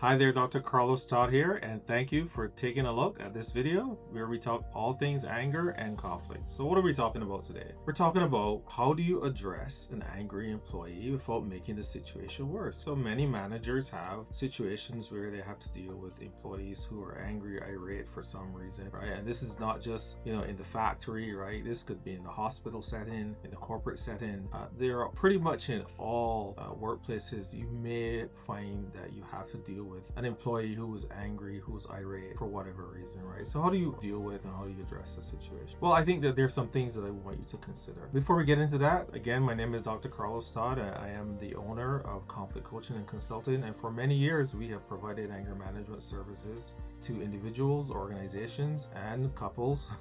Hi there, Dr. Todd here, and thank you for taking a look at this video where we talk all things anger and conflict. So what are we talking about today? We're talking about how do you address an angry employee without making the situation worse. So many managers have situations where they have to deal with employees who are angry, irate for some reason, right? And this is not just, in the factory, right? This could be in the hospital setting, in the corporate setting. There are pretty much in all workplaces, you may find that you have to deal with an employee who was angry, who was irate for whatever reason, right? So how do you deal with and how do you address the situation? Well, I think that there's some things that I want you to consider. Before we get into that, again, my name is Dr. Todd. I am the owner of Conflict Coaching and Consulting, and for many years we have provided anger management services to individuals, organizations, and couples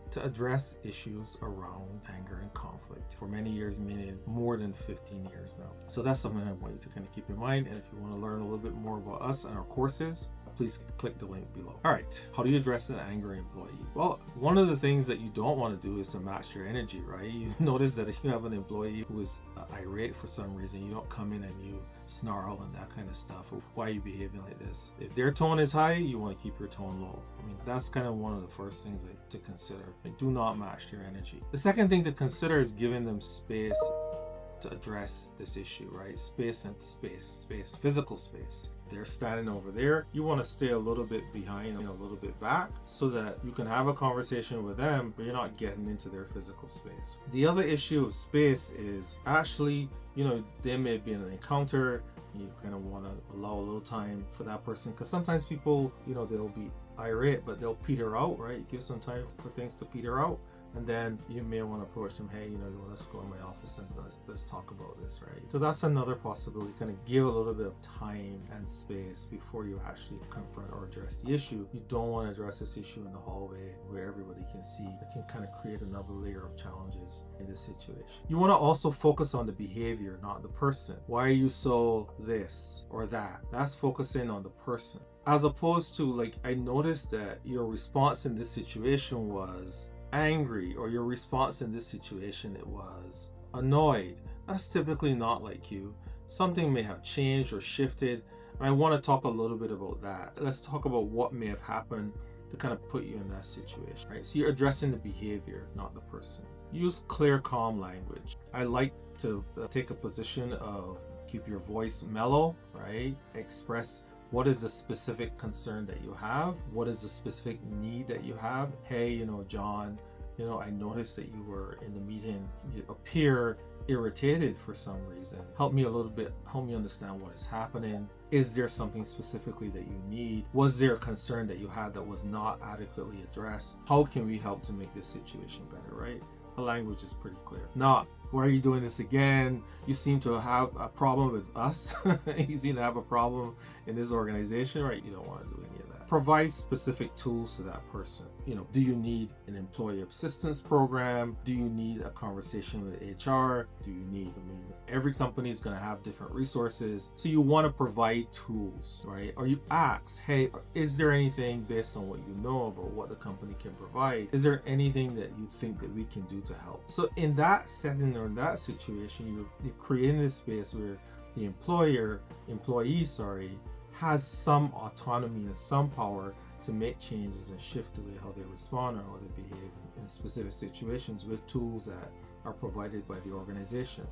to address issues around anger and conflict. For many years, meaning more than 15 years now. So that's something I want you to kind of keep in mind. And if you want to learn a little bit more about us and our courses, please click the link below. All right, how do you address an angry employee? Well, one of the things that you don't want to do is to match your energy, right? You notice that if you have an employee who is irate for some reason, you don't come in and you snarl and that kind of stuff. Why are you behaving like this? If their tone is high, you want to keep your tone low. I mean, that's kind of one of the first things to consider. Do not match your energy. The second thing to consider is giving them space to address this issue, right? Space, physical space. They're standing over there. You want to stay a little bit behind and a little bit back so that you can have a conversation with them, but you're not getting into their physical space. The other issue of space is actually, there may be an encounter. You kind of want to allow a little time for that person, because sometimes people, they'll be irate, but they'll peter out, right? Give some time for things to peter out. And then you may want to approach them, hey, let's go in my office and let's talk about this, right? So that's another possibility. Kind of give a little bit of time and space before you actually confront or address the issue. You don't want to address this issue in the hallway where everybody can see. It can kind of create another layer of challenges in this situation. You want to also focus on the behavior, not the person. Why are you so this or that? That's focusing on the person. As opposed to, I noticed that your response in this situation was angry, or your response in this situation, it was annoyed. That's typically not like you. Something may have changed or shifted, and I want to talk a little bit about that. Let's talk about what may have happened to kind of put you in that situation, right? So you're addressing the behavior, not the person. Use clear, calm language. I like to take a position of keep your voice mellow, right? Express what is the specific concern that you have? What is the specific need that you have? Hey, John, I noticed that you were in the meeting. You appear irritated for some reason. Help me understand what is happening. Is there something specifically that you need? Was there a concern that you had that was not adequately addressed? How can we help to make this situation better, right? The language is pretty clear. Not, why are you doing this again? You seem to have a problem with us. You seem to have a problem in this organization, right? You don't want to do any of that. Provide specific tools to that person. Do you need an employee assistance program? Do you need a conversation with HR? Every company is going to have different resources. So you want to provide tools, right? Or you ask, hey, is there anything based on what you know about what the company can provide? Is there anything that you think that we can do to help? So in that setting or in that situation, you're creating a space where the employee, has some autonomy and some power to make changes and shift the way how they respond or how they behave in specific situations with tools that are provided by the organization,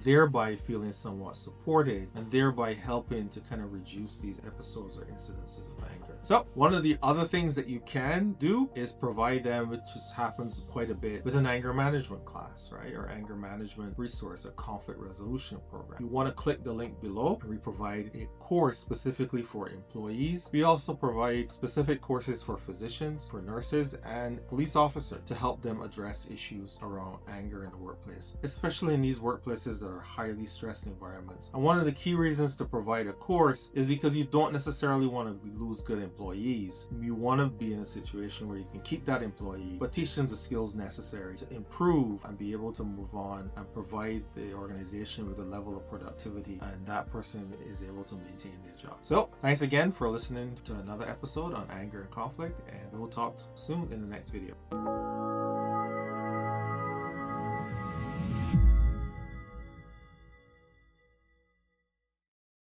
thereby feeling somewhat supported and thereby helping to kind of reduce these episodes or incidences of anger. So one of the other things that you can do is provide them, which just happens quite a bit, with an anger management class, right? Or anger management resource, a conflict resolution program. You want to click the link below. We provide a course specifically for employees. We also provide specific courses for physicians, for nurses, and police officers to help them address issues around anger in the workplace, especially in these workplaces that are highly stressed environments. And one of the key reasons to provide a course is because you don't necessarily want to lose good employees. You want to be in a situation where you can keep that employee, but teach them the skills necessary to improve and be able to move on and provide the organization with a level of productivity, and that person is able to maintain their job. So thanks again for listening to another episode on anger and conflict, and we'll talk soon in the next video.